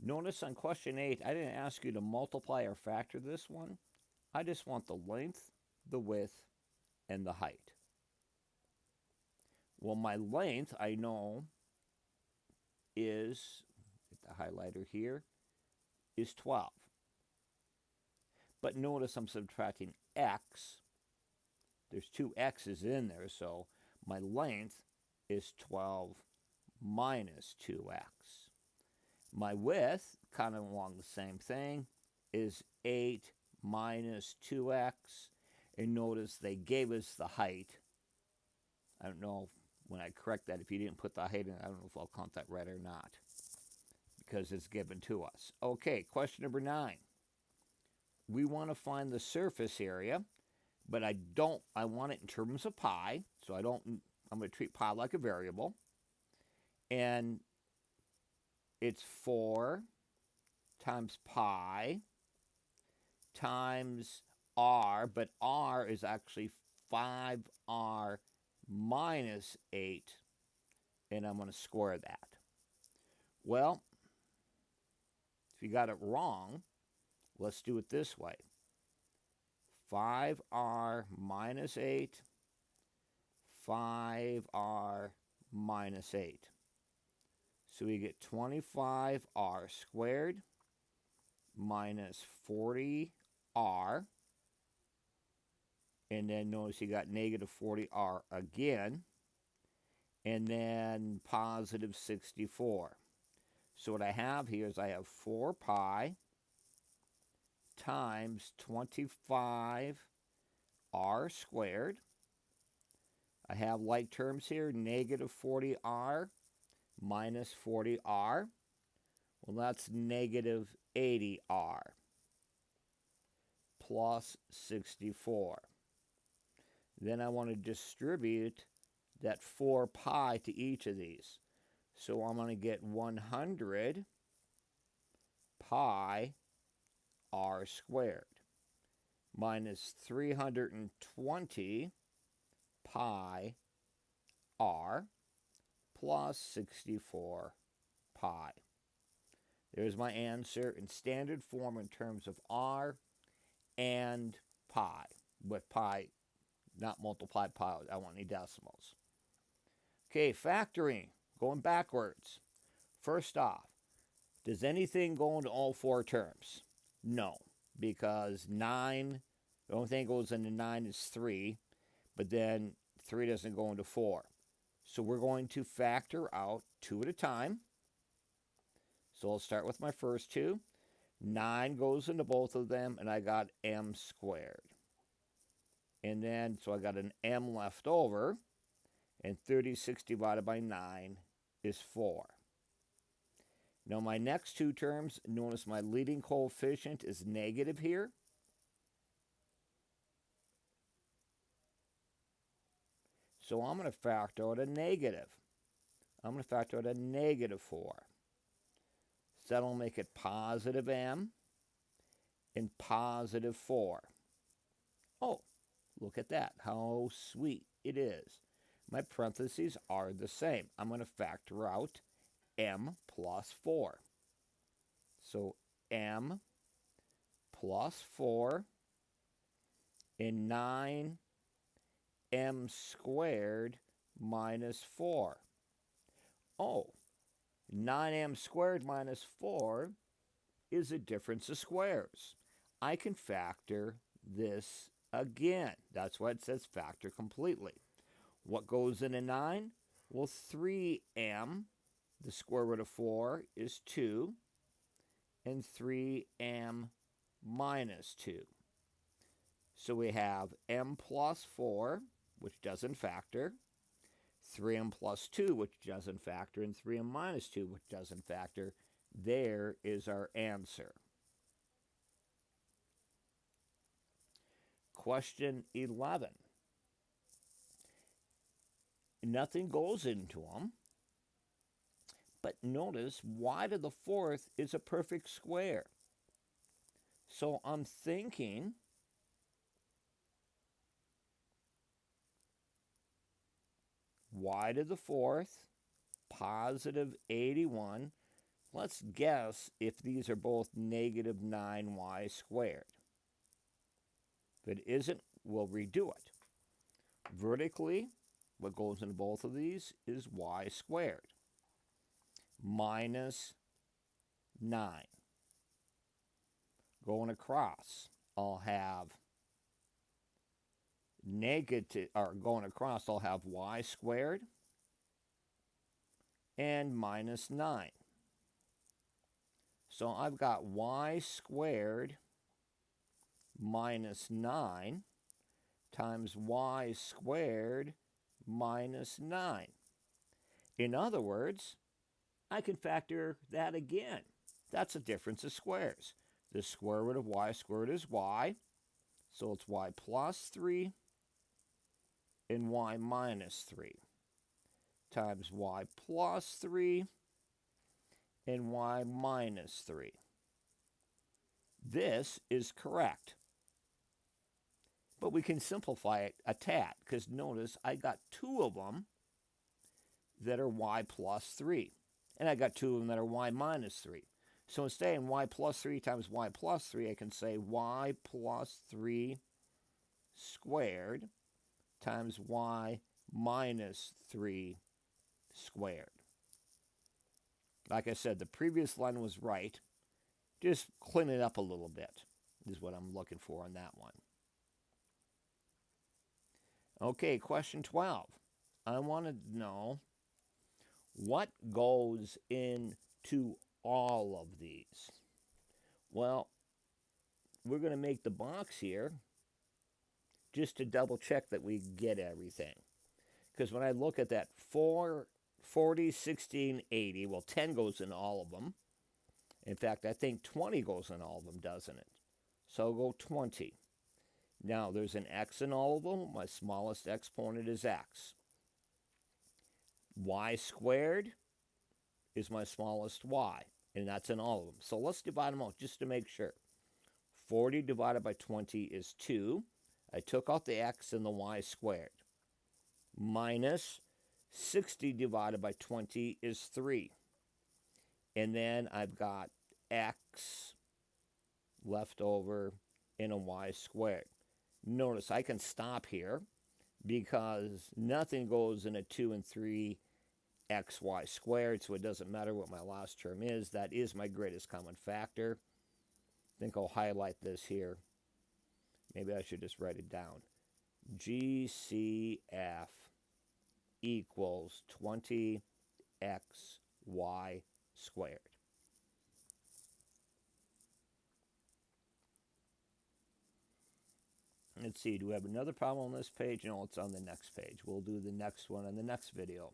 Notice on question 8, I didn't ask you to multiply or factor this one. I just want the length, the width, and the height. Well, my length, I know, is, get the highlighter here, is 12. But notice I'm subtracting x. There's two x's in there, so my length is 12 minus 2x. My width, kind of along the same thing, is 8 minus 2x. And notice they gave us the height. I don't know when I correct that, if you didn't put the height in, I don't know if I'll count that right or not, because it's given to us. Okay, question number 9. We want to find the surface area, but I want it in terms of pi, so I'm going to treat pi like a variable. And it's 4 times pi times r, but r is actually 5r minus 8, and I'm going to square that. Well, if you got it wrong, let's do it this way. 5r minus 8, 5r minus 8. So we get 25r squared minus 40r. And then notice you got negative 40r again. And then positive 64. So what I have here is I have 4 pi times 25r squared. I have like terms here, negative 40r minus 40r. Well, that's negative 80r plus 64. Then I want to distribute that 4 pi to each of these. So I'm going to get 100 pi r squared minus 320 pi r plus 64 pi. There's my answer in standard form in terms of r and pi, with pi not multiplied pi. I don't want any decimals. Okay, factoring, going backwards. First off, does anything go into all 4 terms? No, because 9, the only thing that goes into 9 is 3, but then 3 doesn't go into 4. So we're going to factor out 2 at a time. So I'll start with my first 2. 9 goes into both of them, and I got m squared. And then, so I got an m left over, and 36 divided by 9 is 4. Now my next 2 terms, notice my leading coefficient is negative here. So I'm going to factor out a negative. I'm going to factor out a negative 4. So that'll make it positive m and positive 4. Oh, look at that, how sweet it is. My parentheses are the same. I'm going to factor out m plus 4. So m plus 4 and 9m squared minus 4. Oh, 9m squared minus 4 is a difference of squares. I can factor this again. That's why it says factor completely. What goes into 9? Well, 3m, the square root of 4 is 2, and 3m minus 2. So we have m plus 4, which doesn't factor, 3m plus 2, which doesn't factor, and 3m minus 2, which doesn't factor. There is our answer. Question 11. Nothing goes into them, but notice y to the 4th is a perfect square. So I'm thinking y to the 4th, positive 81. Let's guess if these are both negative 9y squared. If it isn't, we'll redo it. Vertically, what goes into both of these is y squared minus 9. Going across, I'll have negative, or going across, I'll have y squared and minus 9. So I've got y squared minus 9 times y squared minus 9. In other words, I can factor that again. That's a difference of squares. The square root of y squared is y, so it's y plus 3 and y minus 3 times y plus 3 and y minus 3. This is correct. But we can simplify it a tad, because notice I got two of them that are y plus 3. And I got two of them that are y minus 3. So instead of y plus 3 times y plus 3, I can say y plus 3 squared times y minus 3 squared. Like I said, the previous line was right. Just clean it up a little bit is what I'm looking for on that one. Okay, question 12. I want to know what goes into all of these. Well, we're going to make the box here just to double check that we get everything. Because when I look at that 4, 40, 16, 80, well, 10 goes in all of them. In fact, I think 20 goes in all of them, doesn't it? So I'll go 20. Now, there's an x in all of them. My smallest exponent is x. Y squared is my smallest y, and that's in all of them. So let's divide them out just to make sure. 40 divided by 20 is 2. I took out the x and the y squared. Minus 60 divided by 20 is 3. And then I've got x left over in a y squared. Notice I can stop here because nothing goes in a 2 and 3 xy squared, so it doesn't matter what my last term is. That is my greatest common factor. I think I'll highlight this here. Maybe I should just write it down. GCF equals 20xy squared. Let's see, do we have another problem on this page? No, it's on the next page. We'll do the next one on the next video.